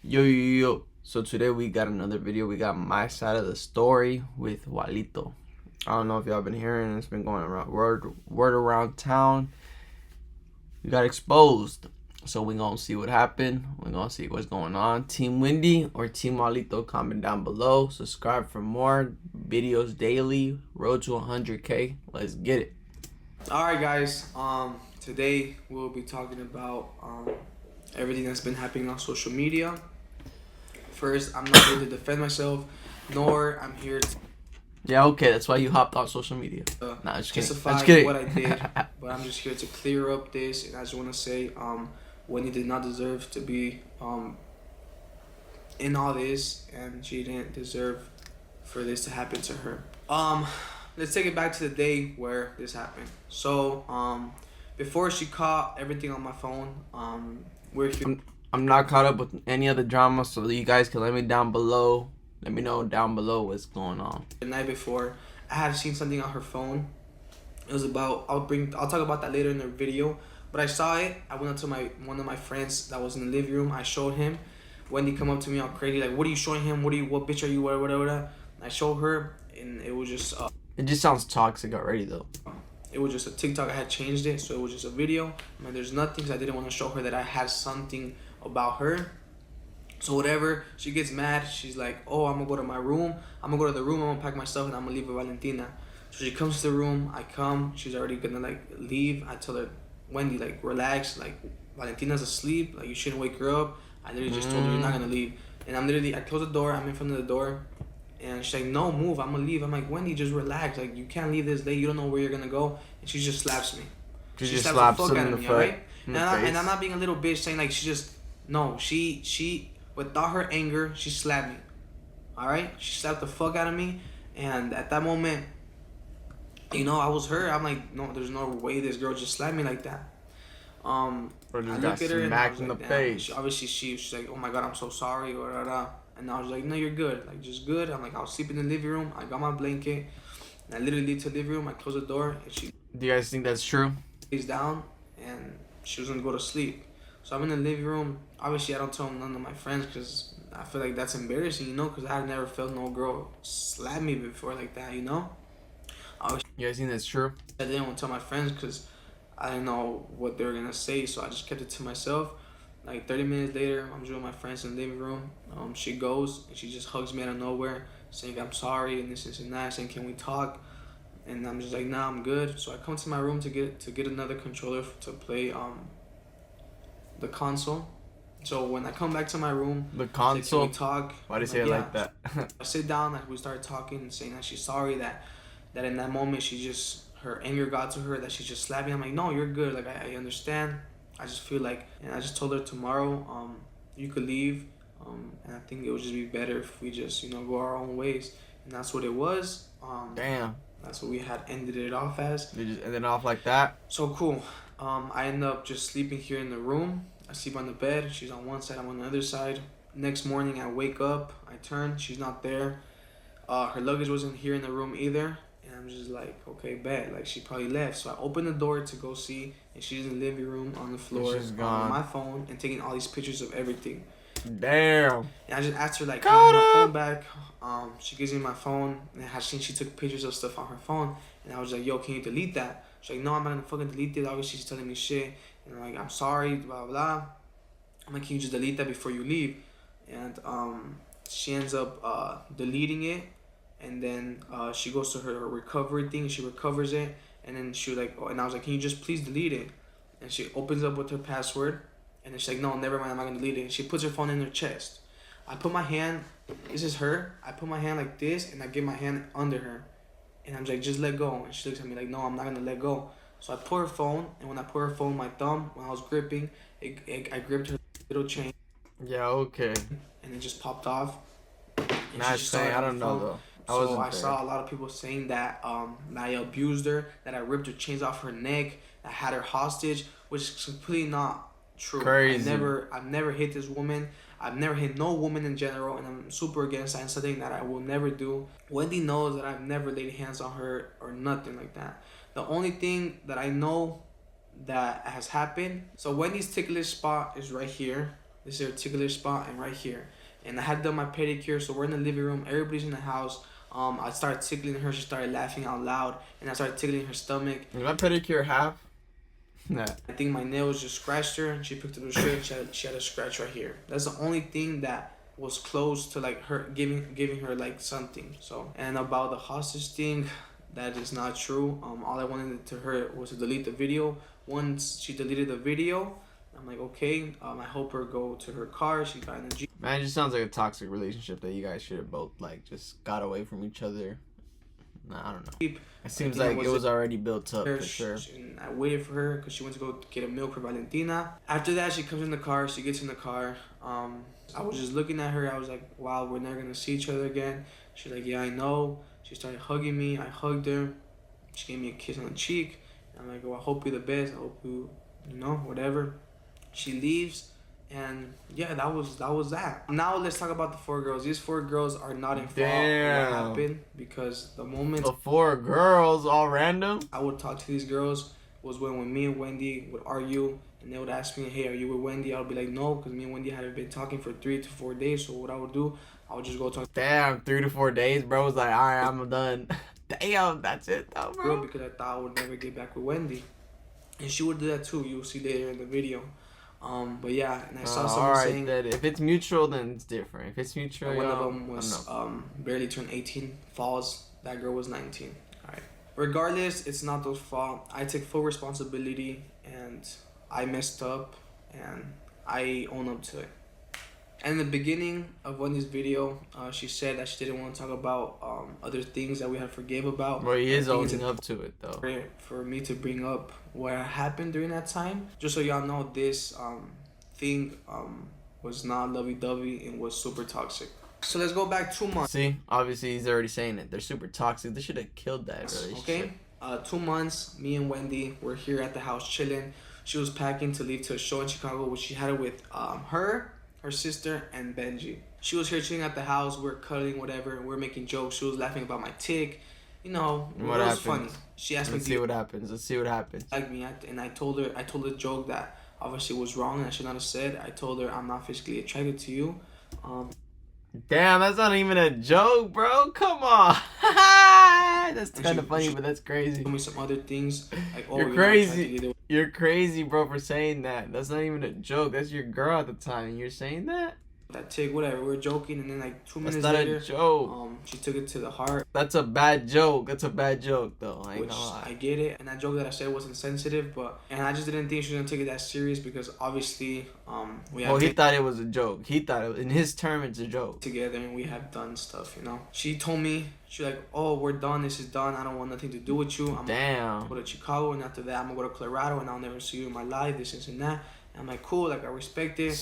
Yo. So today we got another video. We got my side of the story with Willito. I don't know if y'all been hearing. It's been going around word around town. We got exposed. So we gonna see what happened. We're gonna see what's going on. Team Wendy or Team Willito, comment down below. Subscribe for more videos daily. Road to 100K. Let's get it. All right, guys. Today we'll be talking about everything that's been happening on social media. First, I'm not here to defend myself, nor I'm here to Yeah, okay. That's why you hopped on social media. Nah, just justify kidding. what I did, but I'm just here to clear up this. And I just want to say, Wendy did not deserve to be in all this, and she didn't deserve for this to happen to her. Let's take it back to the day where this happened. So, before she caught everything on my phone, we're here. I'm not caught up with any of the drama, so you guys can let me down below. Let me know down below what's going on. The night before, I had seen something on her phone. It was about I'll talk about that later in the video. But I saw it. I went up to one of my friends that was in the living room. I showed him. Wendy come up to me all crazy like, "What are you showing him? What bitch are you? Whatever." I showed her, and it was just. It just sounds toxic already, though. It was just a TikTok. I had changed it, so it was just a video. I mean, there's nothing, because I didn't want to show her that I had something about her. So whatever, she gets mad. She's like, "Oh, I'm gonna go to my room. I'm gonna go to the room. I'm gonna pack my stuff, and I'm gonna leave with Valentina." So she comes to the room. I come. She's already gonna like leave. I tell her, "Wendy, like relax. Like Valentina's asleep. Like you shouldn't wake her up." I literally just told her, "You're not gonna leave." And I close the door. I'm in front of the door. And she's like, "No, move. I'm gonna leave." I'm like, "Wendy, just relax. Like, you can't leave this late. You don't know where you're gonna go." And she just slaps me. She just slaps the fuck out of me, alright? And I'm not being a little bitch saying like she without her anger, she slapped me. Alright? She slapped the fuck out of me. And at that moment, I was her. I'm like, no, there's no way this girl just slapped me like that. I look at her and I was like, damn. She's like, "Oh my god, I'm so sorry," or and I was like, "No, you're good. Like, just good." I'm like, I'll sleep in the living room. I got my blanket. And I literally leave to the living room. I close the door. And she... Do you guys think that's true? Lays down. And she was going to go to sleep. So I'm in the living room. Obviously, I don't tell none of my friends because I feel like that's embarrassing, because I had never felt no girl slap me before like that, You guys think that's true? I didn't want to tell my friends because I didn't know what they were going to say. So I just kept it to myself. Like 30 minutes later, I'm with my friends in the living room. She goes and she just hugs me out of nowhere, saying I'm sorry and this and that, saying can we talk? And I'm just like, nah, I'm good. So I come to my room to get another controller to play the console. So when I come back to my room, the console. Can we talk? Why do you say it like that? I sit down, like we started talking and saying that she's sorry that in that moment her anger got to her, that she just slapped me. I'm like, no, you're good. Like I understand. I just feel like, and I just told her tomorrow, you could leave, and I think it would just be better if we just, go our own ways, and that's what it was. Damn. That's what we had ended it off as. They just ended off like that? So cool. I end up just sleeping here in the room. I sleep on the bed. She's on one side, I'm on the other side. Next morning, I wake up, I turn, she's not there. Her luggage wasn't here in the room either. And I'm just like, okay, bet. Like, she probably left. So I open the door to go see, and she's in the living room on the floor on my phone and taking all these pictures of everything. Damn. And I just asked her, like, can I have my phone back? She gives me my phone, and I seen she took pictures of stuff on her phone. And I was like, yo, can you delete that? She's like, no, I'm not gonna fucking delete it. Obviously, she's telling me shit. And I'm like, I'm sorry, blah, blah. I'm like, can you just delete that before you leave? And she ends up deleting it. And then she goes to her recovery thing. She recovers it. And then she was like, and I was like, can you just please delete it? And she opens up with her password. And then she's like, no, never mind. I'm not going to delete it. And she puts her phone in her chest. I put my hand. This is her. I put my hand like this. And I get my hand under her. And I'm like, just let go. And she looks at me like, no, I'm not going to let go. So I put her phone. And when I put her phone, my thumb, when I was gripping, I gripped her little chain. Yeah, okay. And it just popped off. Not saying, I don't know though. I saw a lot of people saying that I abused her, that I ripped her chains off her neck, I had her hostage, which is completely not true. Crazy. I've never hit this woman. I've never hit no woman in general, and I'm super against that and something that I will never do. Wendy knows that I've never laid hands on her or nothing like that. The only thing that I know that has happened, so Wendy's ticklish spot is right here. this is her articular spot, and right here. And I had done my pedicure, so we're in the living room. Everybody's in the house. I started tickling her. She started laughing out loud, and I started tickling her stomach. Is my pedicure half? Nah. I think my nails just scratched her, and she picked up the shirt. And she had a scratch right here. That's the only thing that was close to like her giving her like something. So, and about the hostage thing, that is not true. All I wanted to her was to delete the video. Once she deleted the video, I'm like, okay. I help her go to her car. She got in the Jeep. Man, it just sounds like a toxic relationship that you guys should have both like just got away from each other. Nah, I don't know. It seems like it was already built up for sure. And I waited for her because she went to go get a milk for Valentina. After that, she comes in the car. She gets in the car. I was just looking at her. I was like, wow, we're never gonna see each other again. She's like, yeah, I know. She started hugging me. I hugged her. She gave me a kiss on the cheek. I'm like, oh, I hope you're the best. I hope you know, whatever. She leaves, and yeah, that was that. Now let's talk about the 4 girls. These 4 girls are not in fault what happened, because the moment the 4 girls all random. I would talk to these girls was when me and Wendy would argue, and they would ask me, hey, are you with Wendy? I would be like, no, because me and Wendy hadn't been talking for 3 to 4 days. So what I would do, I would just go talk. Damn, 3 to 4 days, bro. Was like, all right, I'm done. Damn, that's it though, bro. Because I thought I would never get back with Wendy, and she would do that too. You'll see later in the video. But yeah, and I saw someone saying that if it's mutual, then it's different. If it's mutual, one of them was barely turned 18, falls. That girl was 19. All right. Regardless, it's not those fault. I take full responsibility, and I messed up, and I own up to it. And in the beginning of Wendy's video, she said that she didn't want to talk about other things that we had forgave about. Well, he is owning up to it, though. For me to bring up what happened during that time, just so y'all know, this thing was not lovey-dovey and was super toxic. So let's go back 2 months. See, obviously he's already saying it. They're super toxic. They should have killed that relationship. Okay, 2 months. Me and Wendy were here at the house chilling. She was packing to leave to a show in Chicago, which she had it with her sister, and Benji. She was here chilling at the house. We're cuddling, whatever. We're making jokes. She was laughing about my tick. You know, it was funny. She asked me. Let's see what happens. Let's see what happens. Like me, and I told her a joke that obviously was wrong and I should not have said. I told her I'm not physically attracted to you. Damn, that's not even a joke, bro. Come on. That's kind of funny, but that's crazy. Told me some other things. Like, oh, you're crazy. You're crazy, bro, for saying that. That's not even a joke. That's your girl at the time, and you're saying that? That tick, whatever. We were joking, and then like 2 minutes later, that's not a joke. She took it to the heart. That's a bad joke. That's a bad joke, though. I get it, and that joke that I said wasn't sensitive, and I just didn't think she was gonna take it that serious because obviously, he thought it was a joke. He thought in his term it's a joke. Together, and we have done stuff, you know. She told me, she's like, oh, we're done. This is done. I don't want nothing to do with you. I'm gonna go to Chicago, and after that, I'm gonna go to Colorado, and I'll never see you in my life. This and that. And I'm like, cool. Like I respect it.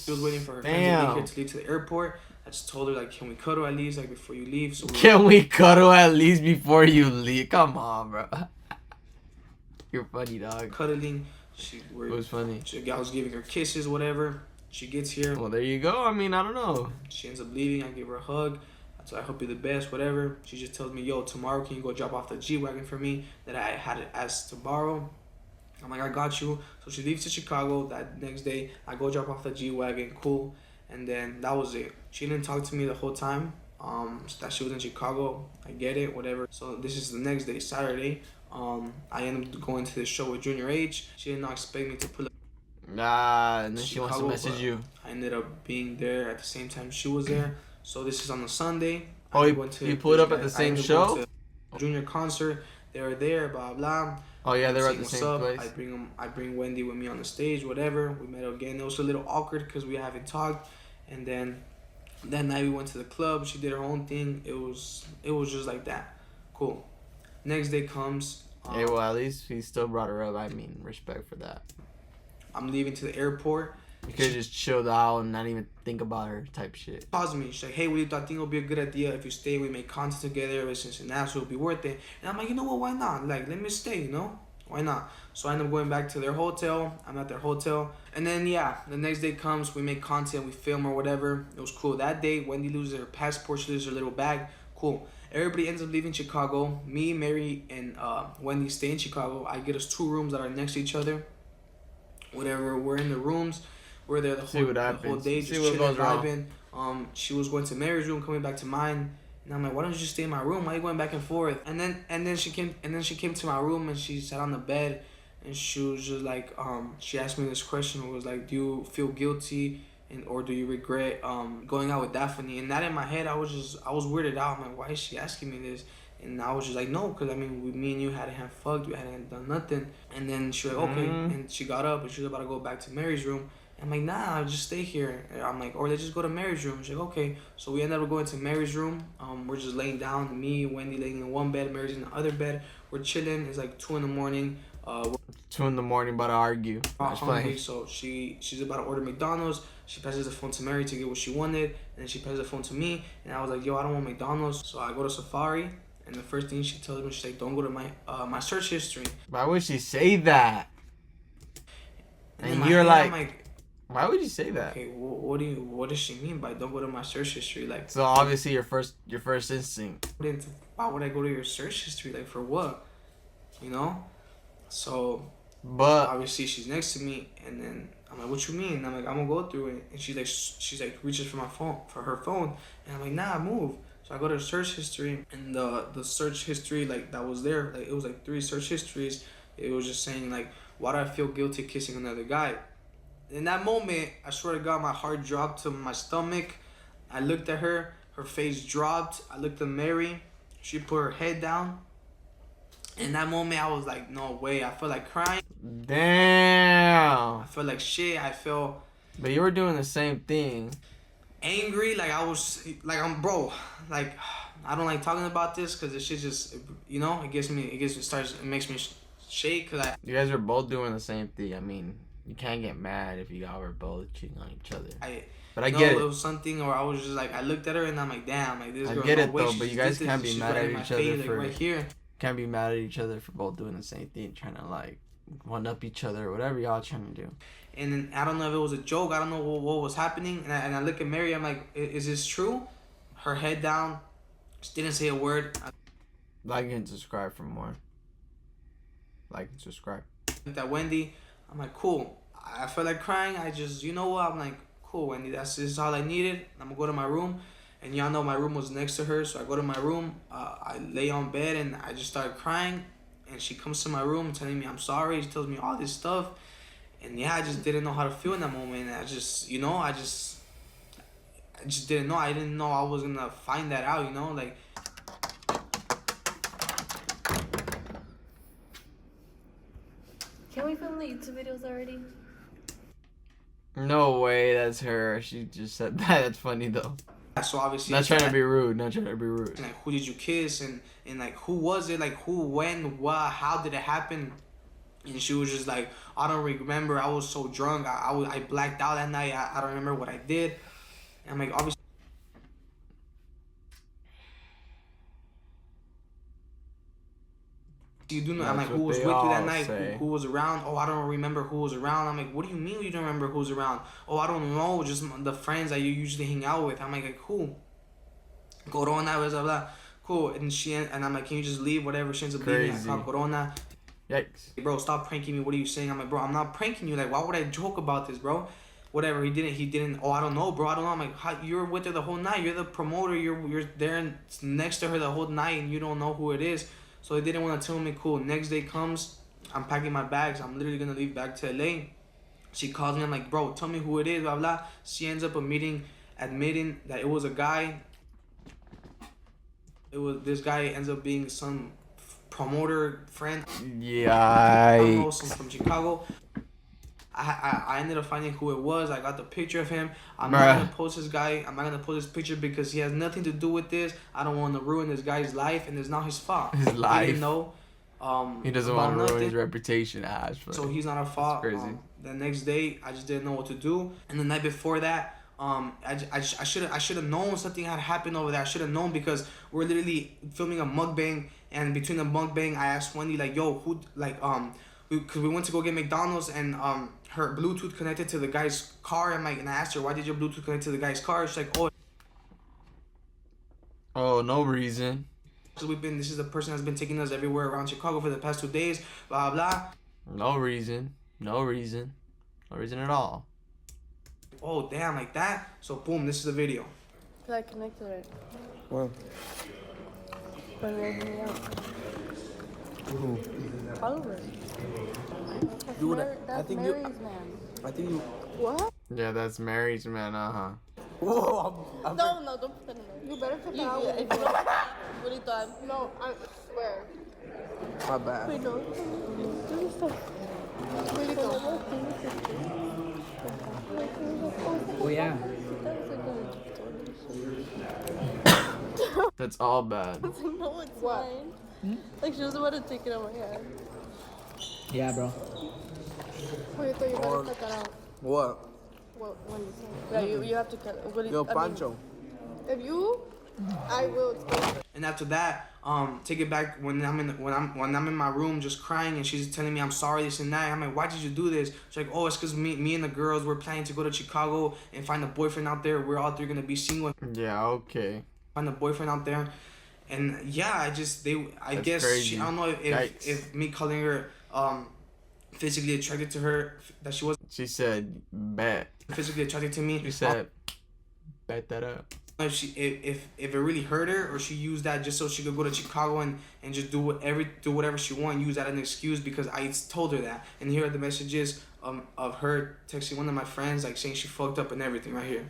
She was waiting for her friends to leave to the airport. I just told her, like, can we cuddle at least, like, before you leave? So can we cuddle at least before you leave? Come on, bro. You're funny, dog. Cuddling. It was funny. I was giving her kisses, whatever. She gets here. Well, there you go. I mean, I don't know. She ends up leaving. I give her a hug. So I hope you're the best, whatever. She just tells me, yo, tomorrow can you go drop off the G-Wagon for me that I had asked to borrow? I'm like, I got you. So she leaves to Chicago that next day. I go drop off the G-Wagon, cool. And then that was it. She didn't talk to me the whole time. That she was in Chicago. I get it, whatever. So this is the next day, Saturday. I ended up going to the show with Junior H. She did not expect me to pull up. Nah, and then Chicago, she wants to message you. I ended up being there at the same time she was there. So this is on the Sunday. Oh, you pulled up at the same show? Junior concert. They were there, blah, blah. Oh yeah, they were at the same place. I bring Wendy with me on the stage, whatever. We met again. It was a little awkward because we haven't talked. And then that night we went to the club. She did her own thing. It was just like that. Cool. Next day comes. Hey, well, at least he still brought her up. I mean, respect for that. I'm leaving to the airport. You could just chilled out and not even think about her type shit. Calls me. She's like, hey, Willito, I think it'll be a good idea if you stay. We make content together. Since and that, so it'll be worth it. And I'm like, you know what? Why not? Like, let me stay, you know? Why not? So I end up going back to their hotel. I'm at their hotel. And then, yeah, the next day comes. We make content. We film or whatever. It was cool. That day, Wendy loses her passport. She loses her little bag. Cool. Everybody ends up leaving Chicago. Me, Mary, and Wendy stay in Chicago. I get us 2 rooms that are next to each other. Whatever. We're in the rooms. We're there the whole day, just chilling, vibing. She was going to Mary's room, coming back to mine. And I'm like, why don't you just stay in my room? Why are you going back and forth? And then she came to my room and she sat on the bed and she was just like, she asked me this question. It was like, do you feel guilty or do you regret going out with Daphne? And that in my head, I was weirded out. I'm like, why is she asking me this? And I was just like, no, because I mean, me and you hadn't had fucked, we hadn't done nothing. And then she was like, okay. And she got up and she was about to go back to Mary's room. I'm like, nah, I'll just stay here. I'm like, or let's just go to Mary's room. She's like, okay. So we ended up going to Mary's room. We're just laying down. Me, Wendy laying in one bed, Mary's in the other bed. We're chilling. It's like 2 a.m. 2 a.m, about to argue. That's hungry, so she's about to order McDonald's. She passes the phone to Mary to get what she wanted, and then she passes the phone to me. And I was like, yo, I don't want McDonald's. So I go to Safari, and the first thing she tells me, she's like, don't go to my search history. Why would she say that? And you're like, why would you say that? Okay, what does she mean by don't go to my search history? Like, so obviously your first instinct. Why would I go to your search history? Like, for what? You know? So, but obviously she's next to me, and then I'm like, what you mean? And I'm like, I'm gonna go through it, and she's like reaches for her phone, and I'm like, nah, move. So I go to search history, and the search history like that was there, like it was like 3 search histories. It was just saying like, why do I feel guilty kissing another guy? In that moment, I swear to God, my heart dropped to my stomach. I looked at her face dropped. I looked at Mary, she put her head down. In that moment, I was like, no way. I felt like crying. Damn. I felt like shit. I felt. But you were doing the same thing. Angry, like I was, like bro, like I don't like talking about this because this shit just, you know, it makes me shake. Cause you guys are both doing the same thing. I mean, you can't get mad if you all were both cheating on each other. But I get it. It was something, or I was just like, I looked at her and I'm like, damn, like this girl. I get it though, but you guys can't be mad at each other for right here. Can't be mad at each other for both doing the same thing, trying to like one up each other or whatever y'all trying to do. And then I don't know if it was a joke. I don't know what was happening. And I look at Mary. I'm like, is this true? Her head down. She didn't say a word. Like and subscribe for more. Like and subscribe. Looked at Wendy. I'm like, cool. I felt like crying. I just, you know what? I'm like, cool, Wendy. This is all I needed. I'm gonna go to my room. And y'all know my room was next to her. So I go to my room. I lay on bed and I just started crying. And she comes to my room telling me I'm sorry. She tells me all this stuff. And yeah, I just didn't know how to feel in that moment. I just, you know, I just didn't know. I didn't know I was gonna find that out, you know, like. Can we film the YouTube videos already? No way, that's her. She just said that. That's funny though. So obviously, not trying to be rude. Not trying to be rude. Like, who did you kiss? And like, who was it? Like, who, when, what, how did it happen? And she was just like, I don't remember. I was so drunk. I blacked out that night. I don't remember what I did. And I'm like, obviously. You do know. I'm like, who was with you that night? Who was around? Oh, I don't remember who was around. I'm like, what do you mean you don't remember who's around? Oh, I don't know. Just the friends that you usually hang out with. I'm like, cool. Corona, blah, blah. Cool. And I'm like, can you just leave? Whatever. She ends up leaving. I call Corona. Yikes. Hey, bro, stop pranking me. What are you saying? I'm like, bro, I'm not pranking you. Like, why would I joke about this, bro? Whatever. He didn't. Oh, I don't know, bro. I don't know. I'm like, you're with her the whole night. You're the promoter. You're there next to her the whole night, and you don't know who it is. So they didn't want to tell me. Cool. Next day comes. I'm packing my bags. I'm literally gonna leave back to LA. She calls me. I'm like, bro, tell me who it is. Blah blah. She ends up admitting that it was a guy. This guy ends up being some promoter friend. Yeah. I don't know, some from Chicago. I ended up finding who it was. I got the picture of him. I'm not gonna post this guy. I'm not gonna post this picture because he has nothing to do with this. I don't want to ruin this guy's life, and it's not his fault. His life. He didn't know. He doesn't want to ruin his reputation. So he's not at fault. Crazy. The next day, I just didn't know what to do. And the night before that, I should have known something had happened over there. I should have known because we're literally filming a mukbang, and between the mukbang, I asked Wendy like, "Yo, who like because we went to go get McDonald's and her Bluetooth connected to the guy's car." And I asked her, "Why did your Bluetooth connect to the guy's car?" She's like, "Oh, no reason." So this is the person that's been taking us everywhere around Chicago for the past 2 days. Blah blah. No reason. No reason. No reason at all. Oh, damn, like that? So, boom, this is the video. I connected it. Well, But it won't me out. All of it. Dude, That's Mary's man. I think you. What? yeah, that's Mary's man, Whoa, No, don't put that in there. You better put that out. If you don't, Willito, no, I swear. my bad. Wait, no. Do this stuff. Willito. Oh yeah. that's all bad. No, it's mine. Like, she was about to take it out of my hand. Yeah, bro. Willito, you better cut that out. What? What Wendy said. Yeah, you have to cut it. Yo, Pancho. If you, I will explain. And after that, take it back when I'm in my room just crying and she's telling me I'm sorry, this and that. I'm like, why did you do this? She's like, oh, it's because me and the girls were planning to go to Chicago and find a boyfriend out there. We're all three gonna be single. Yeah, okay. Find a boyfriend out there, and yeah, I guess crazy. she, I don't know if me calling her physically attracted to her, that she wasn't She said, bet. physically attracted to me. She said, bet that up. If it really hurt her, or she used that just so she could go to Chicago and just do whatever she want, use that as an excuse, because I told her that. And here are the messages of her texting one of my friends, like saying she fucked up and everything right here.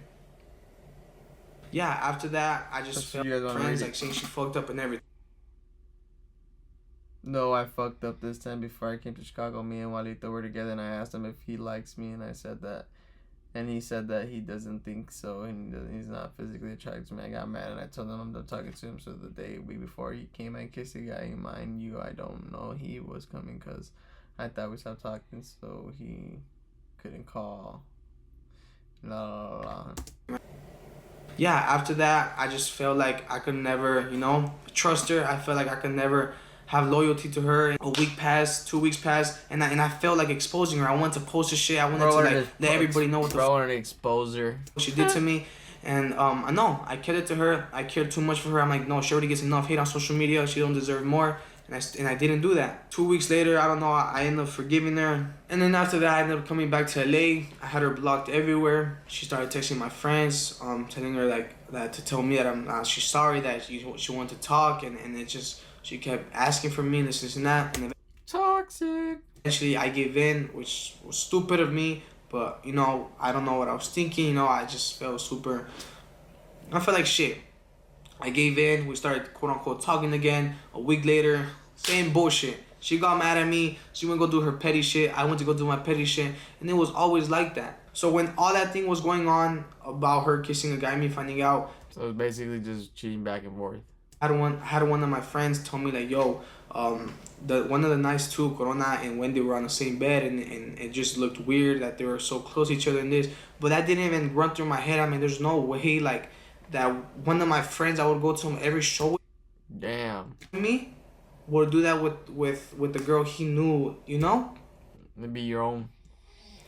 Yeah, after that I just That's felt you guys wanna friends read it? like saying she fucked up and everything. No, I fucked up this time before I came to Chicago. Me and Willito were together, and I asked him if he likes me, and I said that. And he said that he doesn't think so, and he's not physically attracted to me. I got mad, and I told him I'm done talking to him. So the week before he came, I kissed a guy. Mind you, I don't know he was coming because I thought we stopped talking, so he couldn't call. La la la la. Yeah, after that I just felt like I could never, trust her. I felt like I could never have loyalty to her. A week passed, 2 weeks passed, and I felt like exposing her. I wanted to post this shit. I wanted to let everybody know what the I wanted to expose her. she did to me. And no, I cared it to her. I cared too much for her. I'm like, no, she already gets enough hate on social media. She don't deserve more. And I didn't do that. 2 weeks later, I don't know, I ended up forgiving her. And then after that, I ended up coming back to LA. I had her blocked everywhere. She started texting my friends, telling her like that, to tell me that she's sorry, that she wanted to talk, and it just, she kept asking for me, this and that. And Toxic. eventually I gave in, which was stupid of me. But, I don't know what I was thinking. I just felt I felt like shit. I gave in. We started, quote unquote, talking again. A week later, same bullshit. She got mad at me. She went to go do her petty shit. I went to go do my petty shit. And it was always like that. So when all that thing was going on about her kissing a guy, me finding out, So it was basically just cheating back and forth. I had one of my friends tell me like, yo, one of the nights too, Corona and Wendy were on the same bed, and it just looked weird that they were so close to each other in this. But that didn't even run through my head. I mean, there's no way like that one of my friends I would go to him every show Damn. with me would do that with the girl he knew, It'd be your own.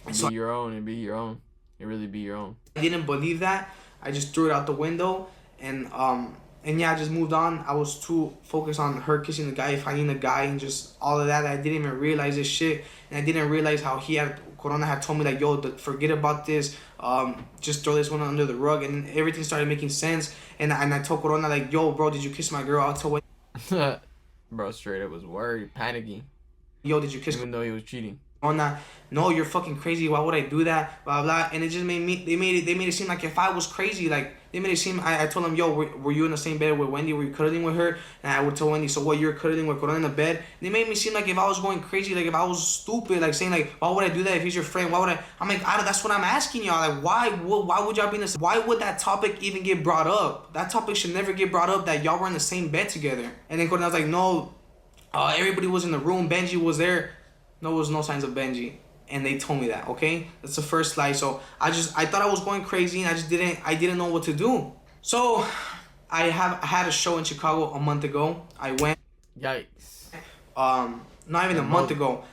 It'd be your own. It'd be your own. It really be your own. I didn't believe that. I just threw it out the window, and yeah, I just moved on. I was too focused on her kissing the guy, finding the guy, and just all of that. I didn't even realize this shit, and I didn't realize how Corona had told me like, yo, forget about this. Just throw this one under the rug, and everything started making sense. And I told Corona like, yo, bro, did you kiss my girl? I'll tell what. Bro, straight up was worried, panicking. Yo, did you kiss? Even though he was cheating. Corona, no, you're fucking crazy. Why would I do that? Blah blah. And it just they made it seem like if I was crazy, like they made it seem. I told them, yo, were you in the same bed with Wendy? Were you cuddling with her? And I would tell Wendy, so what? You're cuddling with Corona in the bed? And they made me seem like if I was going crazy, like if I was stupid, like saying like, why would I do that if he's your friend? Why would I? I'm like, that's what I'm asking y'all. Like, why would y'all be in this? Why would that topic even get brought up? That topic should never get brought up. That y'all were in the same bed together. And then Corona was like, no, everybody was in the room. Benji was there. No, there was no signs of Benji. And they told me that, okay? That's the first lie. So I thought I was going crazy, and I didn't know what to do. So I had a show in Chicago a month ago. I went. Yikes. Not even a month ago.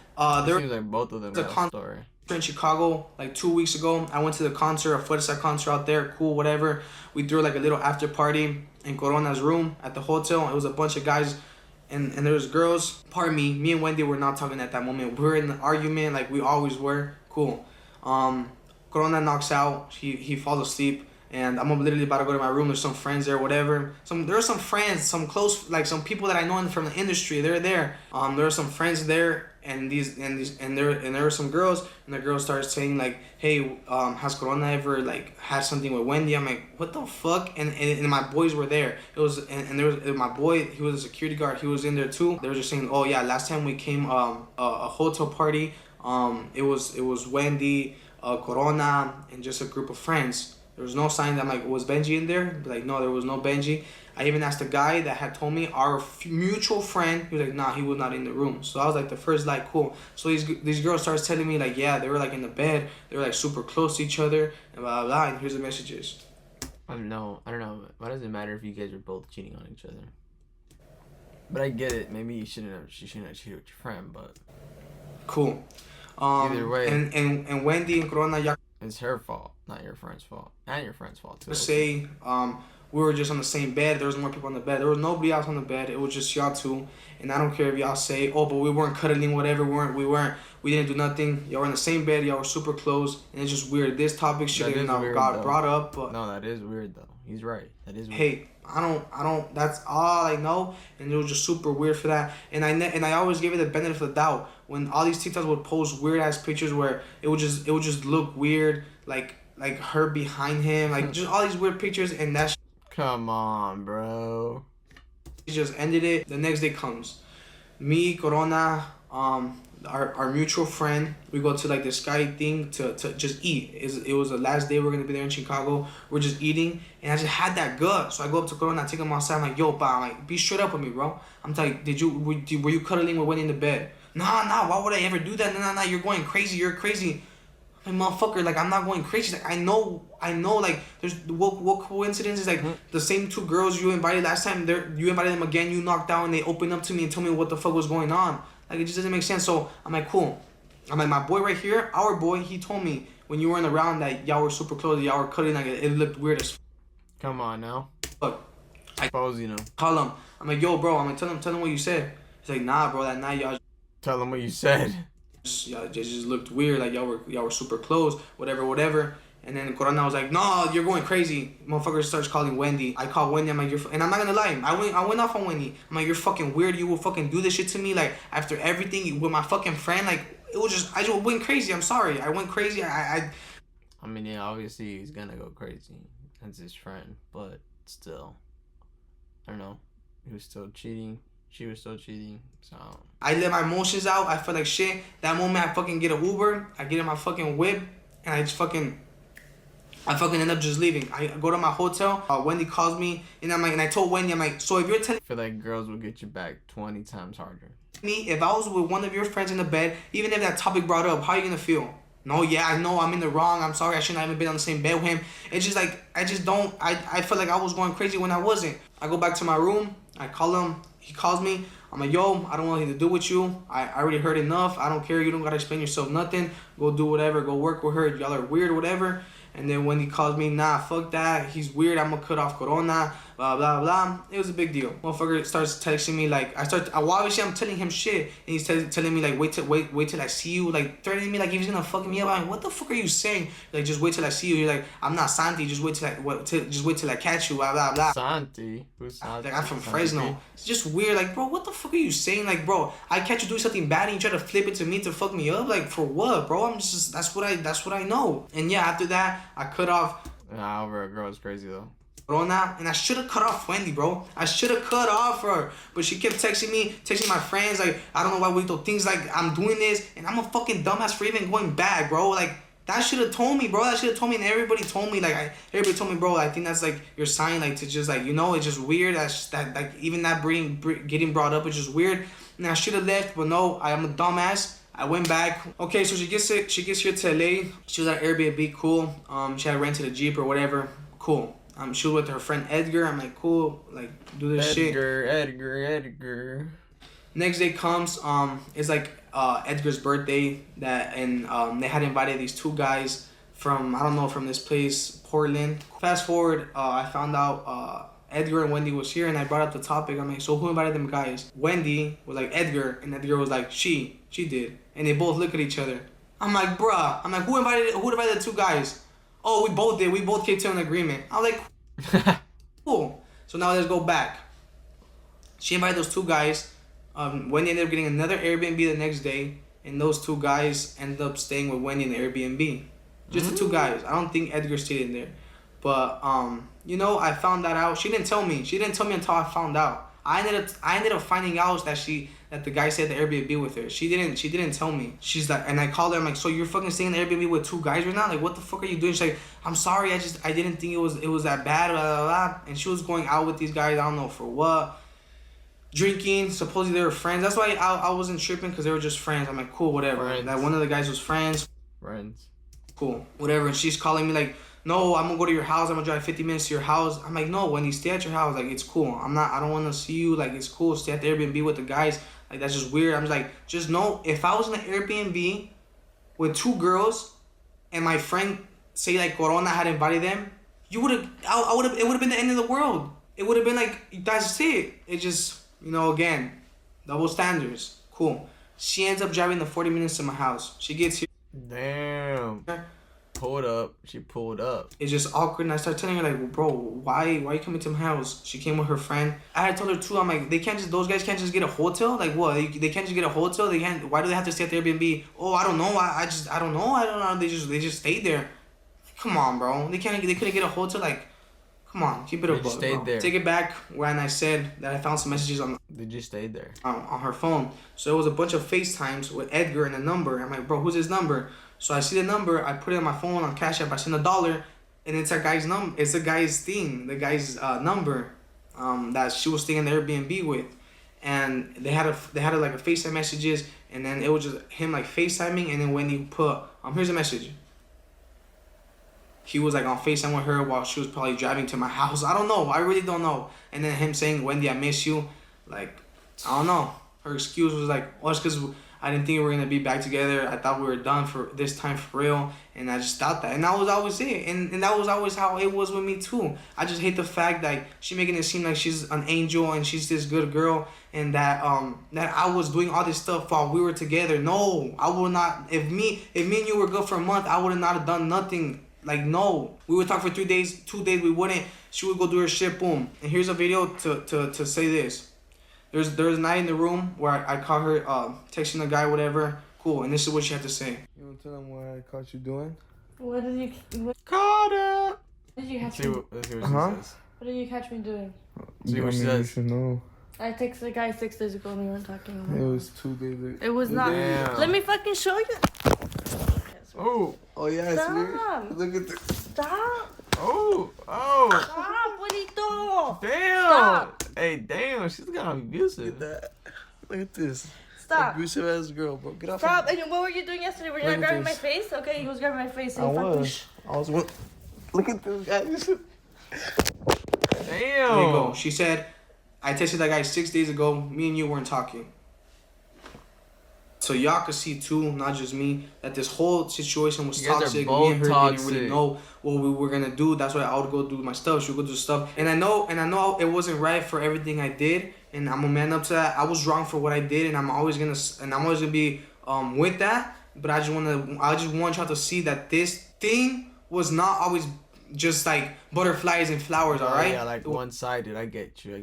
There Seems like both of them was a got a story. in Chicago like 2 weeks ago. I went to the concert, a Fuerza concert out there. Cool, whatever. We threw like a little after party in Corona's room at the hotel. It was a bunch of guys. And there was girls. Pardon me. Me and Wendy were not talking at that moment. We were in an argument like we always were. Cool. Corona knocks out. He falls asleep. And I'm literally about to go to my room. There's some friends there, whatever. There are some friends, some close, like some people that I know from the industry. They're there. There are some friends there, and there are some girls, and the girl starts saying like, "Hey, has Corona ever like had something with Wendy?" I'm like, "What the fuck?" And my boys were there. It was and there was my boy. He was a security guard. He was in there too. They were just saying, "Oh yeah, last time we came a hotel party. It was Wendy, Corona, and just a group of friends." There was no sign that I'm like, was Benji in there? Like, no, there was no Benji. I even asked a guy that had told me, our mutual friend, he was like, nah, he was not in the room. So I was like the first, like, cool. So these girls starts telling me like, yeah, they were like in the bed. They were like super close to each other and blah, blah, blah. And here's the messages. I don't know. Why does it matter if you guys are both cheating on each other? But I get it. Maybe she shouldn't have cheated with your friend, but. Cool. Either way. And Wendy and Corona, it's her fault, not your friend's fault. And your friend's fault too. Say, we were just on the same bed. There was more people on the bed. There was nobody else on the bed. It was just y'all two. And I don't care if y'all say, oh, but we weren't cuddling, whatever. We didn't do nothing. Y'all were in the same bed. Y'all were super close. And it's just weird. This topic should have not got brought up. But no, that is weird though. He's right. That is weird. Hey, I don't. That's all I know. And it was just super weird for that. And I always give it the benefit of the doubt. When all these TikToks would post weird ass pictures where it would just look weird, like her behind him, like just all these weird pictures, and that. Come on, bro. He just ended it. The next day comes, me, Corona, our mutual friend. We go to like this sky thing to just eat. It was the last day we're gonna be there in Chicago. We're just eating, and I just had that gut. So I go up to Corona, I take him outside. I'm like, yo, pa, I'm like, be straight up with me, bro. I'm like, were you cuddling with Wendy in the bed? Nah, why would I ever do that? Nah, you're going crazy. You're crazy. Like, motherfucker, like, I'm not going crazy. Like, I know, like, there's, what coincidence is, like, the same two girls you invited last time, you invited them again, you knocked out, and they opened up to me and told me what the fuck was going on. Like, it just doesn't make sense. So, I'm like, cool. I'm like, my boy right here, our boy, he told me when you weren't around that y'all were super close, y'all were cutting, like, it looked weird as fuck. Come on now. Look. I suppose, you know. Call him. I'm like, yo, bro, I'm like, tell him what you said. He's like, nah, bro, that night y'all. Tell him what you said. Y'all just looked weird, like y'all were super close, whatever. And then Corona was like, no, you're going crazy. Motherfucker starts calling Wendy. I call Wendy. I'm like, and I'm not gonna lie, I went off on Wendy. I'm like, you're fucking weird. You will fucking do this shit to me, like after everything with my fucking friend. Like I just went crazy. I'm sorry. I went crazy. I mean, yeah, obviously he's gonna go crazy. That's his friend, but still, I don't know. He was still cheating. She was still cheating, so. I let my emotions out. I felt like shit. That moment, I fucking get an Uber. I get in my fucking whip, and I fucking end up just leaving. I go to my hotel. Wendy calls me, and I'm like, and I told Wendy, I'm like, so if you're telling. I feel like girls will get you back 20 times harder. Me, if I was with one of your friends in the bed, even if that topic brought up, how are you gonna feel? No, yeah, I know I'm in the wrong. I'm sorry. I shouldn't have even been on the same bed with him. It's just like, I felt like I was going crazy when I wasn't. I go back to my room. I call him. He calls me. I'm like, yo, I don't want anything to do with you. I already heard enough. I don't care. You don't got to explain yourself nothing. Go do whatever. Go work with her. Y'all are weird or whatever. And then when he calls me, nah, fuck that. He's weird. I'm going to cut off Corona. Blah, blah, blah. It was a big deal. Motherfucker starts texting me like, obviously I'm telling him shit. And he's telling me like, wait till I see you. Like threatening me like he was going to fuck me up. I'm like, what the fuck are you saying? Like, just wait till I see you. You're like, I'm not Santi. Just wait till I catch you. Blah, blah, blah. Santi? Who's Santi? Like, I'm from Fresno. It's just weird. Like, bro, what the fuck are you saying? Like, bro, I catch you doing something bad and you try to flip it to me to fuck me up. Like, for what, bro? I'm just, that's what I know. And yeah, after that, I cut off. Nah, over a girl is crazy though. Corona, and I should have cut off Wendy, bro. I should have cut off her. But she kept texting my friends, like, I don't know why Willito thinks like I'm doing this, and I'm a fucking dumbass for even going back, bro. Like, that should have told me, bro. That should have told me, and everybody told me, like, everybody told me, bro, I think that's, like, your sign, like, to just, like, you know, it's just weird. That like, even that getting brought up is just weird. And I should have left, but no, I am a dumbass. I went back. Okay, so she gets here to LA. She was at Airbnb, cool. She had rented a Jeep or whatever, cool. She was with her friend Edgar. I'm like, cool, like, do this shit. Edgar. Next day comes, it's like Edgar's birthday, and they had invited these two guys from, I don't know, from this place, Portland. Fast forward, I found out Edgar and Wendy was here, and I brought up the topic. I'm like, so who invited them guys? Wendy was like, Edgar, and Edgar was like, she did. And they both look at each other. I'm like, bruh. I'm like, who invited the two guys? Oh, we both did. We both came to an agreement. I was like, cool. So now let's go back. She invited those two guys. Wendy ended up getting another Airbnb the next day, and those two guys ended up staying with Wendy in the Airbnb. Just the two guys. I don't think Edgar stayed in there. But you know, I found that out. She didn't tell me. She didn't tell me until I found out. I ended up finding out that the guy stayed at the Airbnb with her. She didn't tell me. She's like, and I called her. I'm like, so you're fucking staying in the Airbnb with two guys right now? Like, what the fuck are you doing? She's like, I'm sorry. I didn't think it was that bad. Blah, blah, blah. And she was going out with these guys. I don't know for what. Drinking. Supposedly they were friends. That's why I wasn't tripping, because they were just friends. I'm like, cool, whatever. Friends. That one of the guys was friends. Friends. Cool, whatever. And she's calling me like, no, I'm gonna go to your house. I'm gonna drive 50 minutes to your house. I'm like, no, Wendy, stay at your house. Like, it's cool. I don't want to see you. Like, it's cool. Stay at the Airbnb with the guys. Like, that's just weird. I'm just like, just know, if I was in an Airbnb with two girls and my friend, say like Corona, had invited them, it would have been the end of the world. It would have been like, that's it. It just, you know, again, double standards. Cool. She ends up driving the 40 minutes to my house. She gets here. Damn. Pulled up. She pulled up. It's just awkward, and I started telling her like, bro, why are you coming to my house? She came with her friend. I had told her too. I'm like, those guys can't just get a hotel. Like what? They can't just get a hotel. They can't. Why do they have to stay at the Airbnb? Oh, I don't know. I don't know. They just stayed there. Come on, bro. They couldn't get a hotel. Like, come on, keep it a book. Stayed there. Take it back when I said that I found some messages They just stayed there on her phone. So it was a bunch of FaceTimes with Edgar and a number. I'm like, bro, who's his number? So I see the number, I put it on my phone on Cash App, I send $1, and it's a guy's number. It's a guy's thing, the guy's number that she was staying in the Airbnb with, and they had like a FaceTime messages, and then it was just him like FaceTiming, and then Wendy put here's a message. He was like on FaceTime with her while she was probably driving to my house. I don't know. I really don't know. And then him saying, Wendy, I miss you. Like, I don't know. Her excuse was like, well, it's because I didn't think we were going to be back together. I thought we were done for this time for real. And I just thought that. And that was always it. And that was always how it was with me too. I just hate the fact that she making it seem like she's an angel and she's this good girl. And that I was doing all this stuff while we were together. No, I would not. If me and you were good for a month, I would not have done nothing. Like, no. We would talk for 3 days. 2 days we wouldn't. She would go do her shit, boom. And here's a video to say this. There's a night in the room where I caught her texting a guy, whatever. Cool, and this is what she had to say. You want to tell them what I caught you doing? What did you... Caught her. What did you catch Let's me? see what she says. What did you catch me doing? See what she says. You should know. I texted the guy 6 days ago and we weren't talking about It was 2 days ago. It was not... Damn. Let me fucking show you. Oh. Oh, yeah, it's Stop. weird. Look at this. Stop. Oh. Stop, Willito. Damn. Stop. Hey, damn. She's got abusive. Look at that. Look at this. Stop. Abusive ass girl, bro. Get off. Stop. And what were you doing yesterday? Were you not grabbing my face? Okay, he was grabbing my face. So I was. Look at this guy. Damn. There you go. She said, I texted that guy 6 days ago. Me and you weren't talking. So y'all could see too, not just me, that this whole situation was toxic. Me and her didn't really know what we were gonna do. That's why I would go do my stuff. She would go do stuff. And I know it wasn't right for everything I did. And I'm a man up to that. I was wrong for what I did, and I'm always gonna be with that. But I just want y'all to see that this thing was not always just like butterflies and flowers, alright? Yeah, like one-sided. I get you.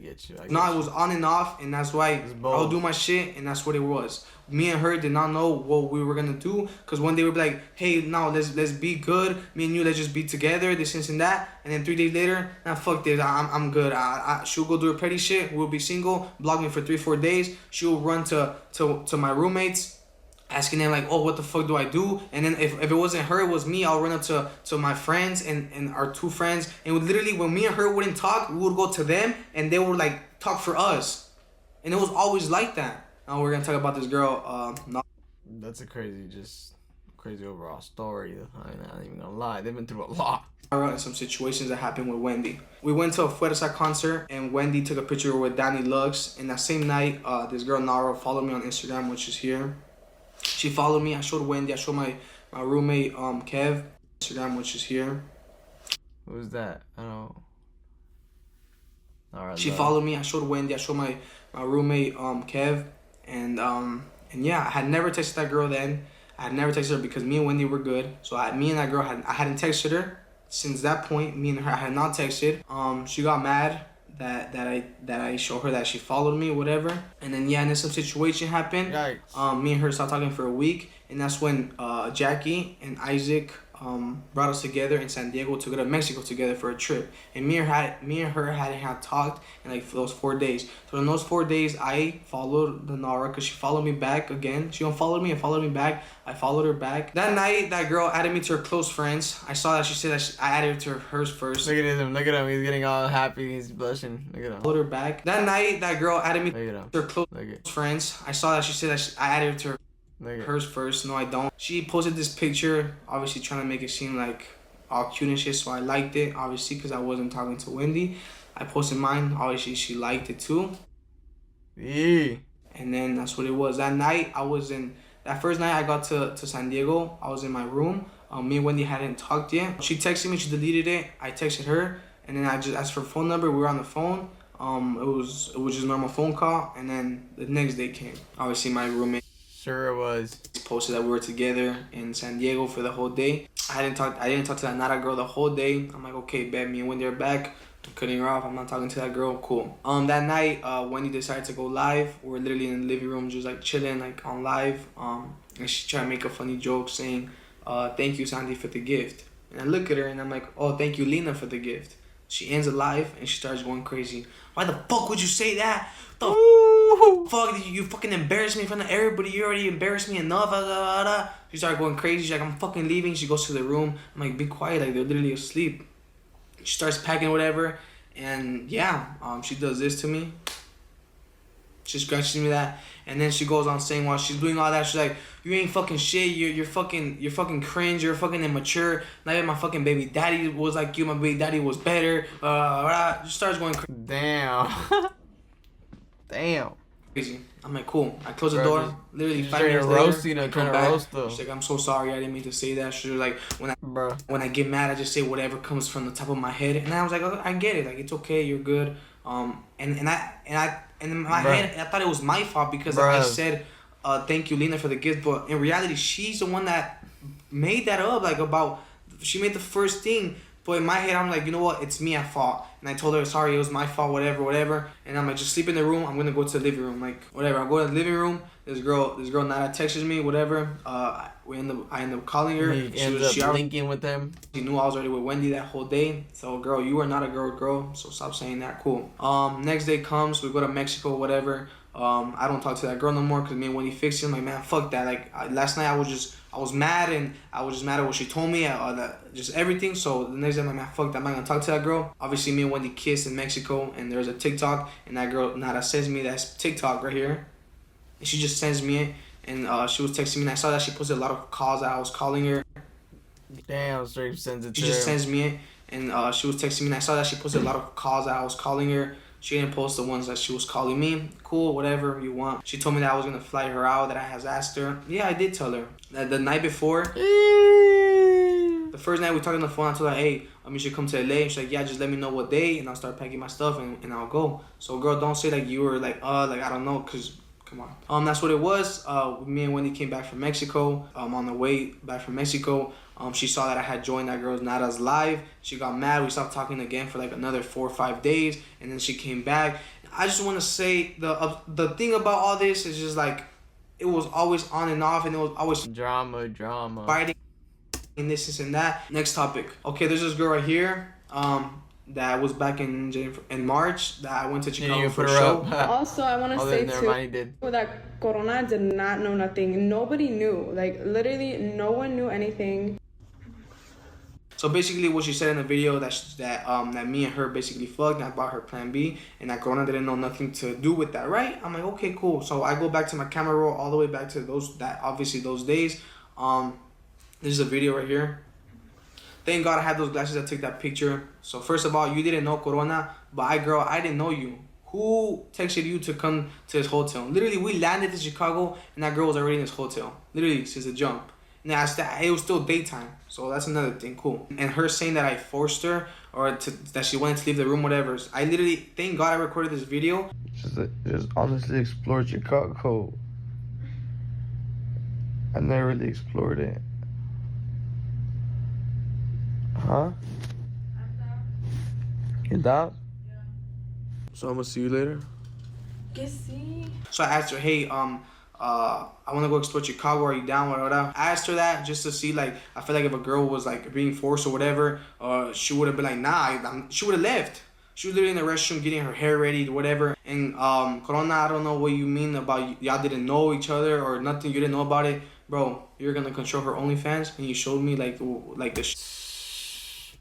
No, it was on and off, and that's why I'll do my shit, and that's what it was. Me and her did not know what we were gonna do, because one day we'd be like, hey, no, let's be good. Me and you, let's just be together, this and that. And then 3 days later, nah, fuck this, I'm good. She'll go do her petty shit. We'll be single, block me for 3-4 days. She'll run to my roommates, asking them like, oh, what the fuck do I do? And then if it wasn't her, it was me. I'll run up to my friends and our 2 friends, and literally when me and her wouldn't talk, we would go to them and they would like talk for us, and it was always like that. Now we're gonna talk about this girl. That's a crazy overall story. I'm not even gonna lie. They've been through a lot. And some situations that happened with Wendy. We went to a Fuerza concert, and Wendy took a picture with Danny Lux. And that same night, this girl Nara followed me on Instagram, which is here. She followed me. I showed Wendy. I showed my roommate Kev Instagram, which is here. Who's that? I don't know. All right. She followed me. I showed Wendy. I showed my roommate Kev, and yeah, I had never texted that girl then. I had never texted her because me and Wendy were good. So me and that girl I hadn't texted her since that point. Me and her had not texted. She got mad that I showed her that she followed me, whatever. And then and then some situation happened. Yikes. Me and her stopped talking for a week, and that's when Jackie and Isaac brought us together in San Diego to go to Mexico together for a trip. And me and her hadn't had talked in like for those 4 days. So in those 4 days, I followed the Nara because she followed me back again. She unfollowed me and followed me back. I followed her back. That night, that girl added me to her close friends. I saw that she said that I added her to hers first. Look at him. Look at him. He's getting all happy. He's blushing. Look at him. Followed her back. That night, that girl added me Look at him. to her close friends. I saw that she said that I added her to hers first. No, I don't. She posted this picture, obviously trying to make it seem like all cute and shit, so I liked it, obviously, because I wasn't talking to Wendy. I posted mine, obviously she liked it too. Yeah. And then that's what it was. That night, that first night I got to San Diego, I was in my room. Me and Wendy hadn't talked yet. She texted me, she deleted it. I texted her, and then I just asked for a phone number. We were on the phone. It was just a normal phone call, and then the next day came. Obviously, my roommate Sure it was. posted that we were together in San Diego for the whole day. I didn't talk to that Nara girl the whole day. I'm like, okay, bet, me and Wendy are back. I'm cutting her off. I'm not talking to that girl. Cool. That night, Wendy decided to go live. We're literally in the living room, just like chilling, like on live. And she tried to make a funny joke saying, "Thank you, Sandy, for the gift." And I look at her and I'm like, "Oh, thank you, Lena, for the gift." She ends it live and she starts going crazy. Why the fuck would you say that? The fuck, you fucking embarrassed me in front of everybody. You already embarrassed me enough. She started going crazy. She's like, "I'm fucking leaving." She goes to the room. I'm like, "Be quiet." Like, they're literally asleep. She starts packing whatever. And she does this to me. She scratches me that. And then she goes on saying while she's doing all that, she's like, "You ain't fucking shit. You're fucking cringe. You're fucking immature. Not even my fucking baby daddy was like you. My baby daddy was better." She starts going crazy. Damn. Damn. I'm like, cool. I close the door. Literally 5 minutes later, trying to roast them. She's like, "I'm so sorry. I didn't mean to say that." She's like, when I get mad, I just say whatever comes from the top of my head. And I was like, "Oh, I get it. Like, it's okay. You're good." And in my head, I thought it was my fault because I said, "Thank you, Lena, for the gift." But in reality, she's the one that made that up. Like, she made the first thing. But in my head, I'm like, you know what? It's me at fault. And I told her, "Sorry, it was my fault, whatever. And I'm like, just sleep in the room. I'm going to go to the living room. Like, whatever. I go to the living room. This girl Nada texts me, whatever. I end up calling her. He ends up linking with them. She knew I was already with Wendy that whole day. So, girl, you are not a girl. So stop saying that. Cool. Next day comes. We go to Mexico, whatever. I don't talk to that girl no more because me and Wendy fixed it. I'm like, man, fuck that. Like, last night I was mad, and I was just mad at what she told me, just everything. So the next day I'm like, man, fuck that. I'm not gonna talk to that girl. Obviously, me and Wendy kissed in Mexico, and there's a TikTok, and that girl Nada sends me that TikTok right here. And she just sends me it, and she was texting me, and I saw that she posted a lot of calls that I was calling her. Damn, straight sends it to her. She just sends me it, and she was texting me, and I saw that she posted a lot of calls that I was calling her. She didn't post the ones that she was calling me. Cool, whatever you want. She told me that I was going to fly her out, that I has asked her. Yeah, I did tell her. That the night before, the first night we talked on the phone, I told her, "Hey, you should come to LA." And she's like, "Yeah, just let me know what day, and I'll start packing my stuff, and I'll go." So, girl, don't say like you were like, I don't know, because, come on. That's what it was. Me and Wendy came back from Mexico. On the way back from Mexico, she saw that I had joined that girl's Nada's live. She got mad. We stopped talking again for like another 4 or 5 days, and then she came back. I just want to say the thing about all this is just like it was always on and off, and it was always drama, fighting, and this and that. Next topic. Okay, there's this girl right here. That was back in March that I went to Chicago for a show. Also, I want to say too that Corona did not know nothing. Nobody knew. Like, literally, no one knew anything. So basically, what she said in the video that me and her basically fucked. And I bought her Plan B, and that Corona didn't know nothing to do with that, right? I'm like, okay, cool. So I go back to my camera roll all the way back to those days. There's a video right here. Thank God I had those glasses that took that picture. So first of all, you didn't know Corona, but I didn't know you. Who texted you to come to this hotel? Literally, we landed in Chicago, and that girl was already in this hotel. Literally, since the jump. Now, it was still daytime, so that's another thing. Cool. And her saying that I forced her, or that she wanted to leave the room, whatever. I literally, thank God I recorded this video. Just honestly explore Chicago. I never really explored it. Huh? You doubt? Yeah. So I'm gonna see you later. So I asked her, hey, I want to go explore Chicago. Are you down? Whatever. I asked her that just to see, like, I feel like if a girl was like being forced or whatever, she would have been like, nah. She would have left. She was literally in the restroom getting her hair ready, whatever. And Corona, I don't know what you mean about y'all didn't know each other or nothing. You didn't know about it, bro. You're gonna control her OnlyFans, and you showed me like the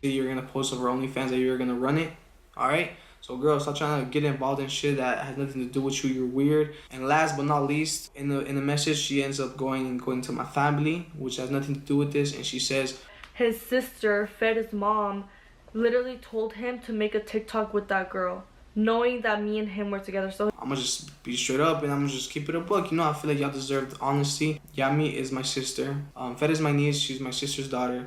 you're gonna post of her OnlyFans that you're gonna run it. All right. So girl, stop trying to get involved in shit that has nothing to do with you. You're weird. And last but not least, in the message, she ends up going to my family, which has nothing to do with this. And she says, his sister, Fed's mom, literally told him to make a TikTok with that girl, knowing that me and him were together. So I'm gonna just be straight up and I'm gonna just keep it a book. You know, I feel like y'all deserve honesty. Yami is my sister. Fed is my niece. She's my sister's daughter.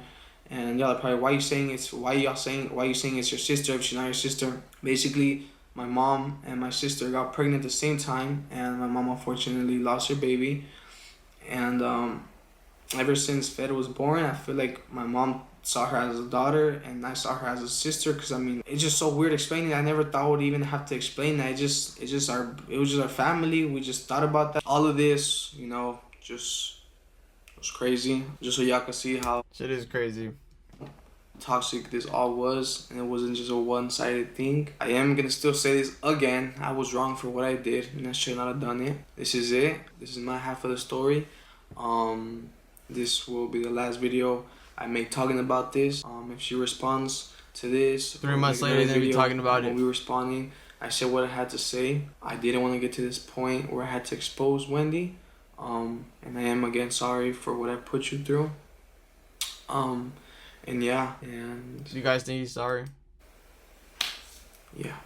And y'all are probably, why you saying it's your sister if she's not your sister? Basically, my mom and my sister got pregnant at the same time, and my mom unfortunately lost her baby. And ever since Fed was born, I feel like my mom saw her as a daughter and I saw her as a sister, because I mean, it's just so weird explaining. I never thought I would even have to explain that. It was just our family. We just thought about that. All of this, you know, just was crazy. Just so y'all can see how shit is crazy, toxic this all was, and it wasn't just a one-sided thing. I am gonna still say this again. I was wrong for what I did, and I should not have done it. This is it. This is my half of the story. This will be the last video I make talking about this. If she responds to this, 3 months later, they're gonna be talking about it. When we were responding, I said what I had to say. I didn't want to get to this point where I had to expose Wendy. And I am again sorry for what I put you through. And yeah, and do you guys think he's sorry? Yeah.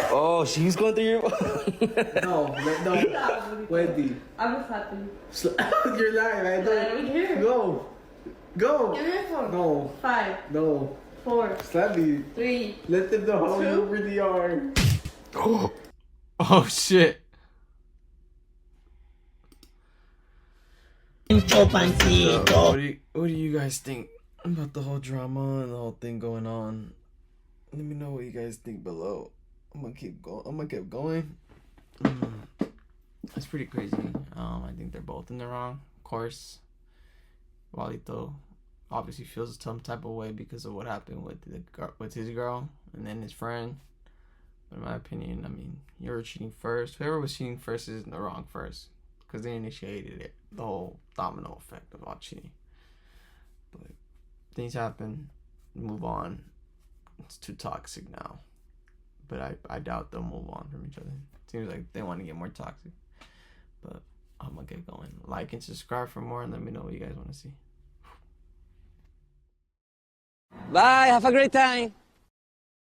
Oh, she's going through your... No, Wendy. I will slap you. You're lying, I don't care. Go. Give me a phone. No. 5. No. 4. Slap me. 3. Let them know how you really are. Oh shit. So, what do you guys think about the whole drama and the whole thing going on? Let me know what you guys think below. I'm gonna keep going. It's pretty crazy. I think they're both in the wrong. Of course, Willito obviously feels some type of way because of what happened with his girl and then his friend. But in my opinion, I mean, you were cheating first. Whoever was cheating first is in the wrong first, because they initiated it. The whole domino effect of all cheating. But things happen. Move on. It's too toxic now. But I doubt they'll move on from each other. Seems like they want to get more toxic. But I'm gonna get going. Like and subscribe for more, and let me know what you guys want to see. Bye, have a great time.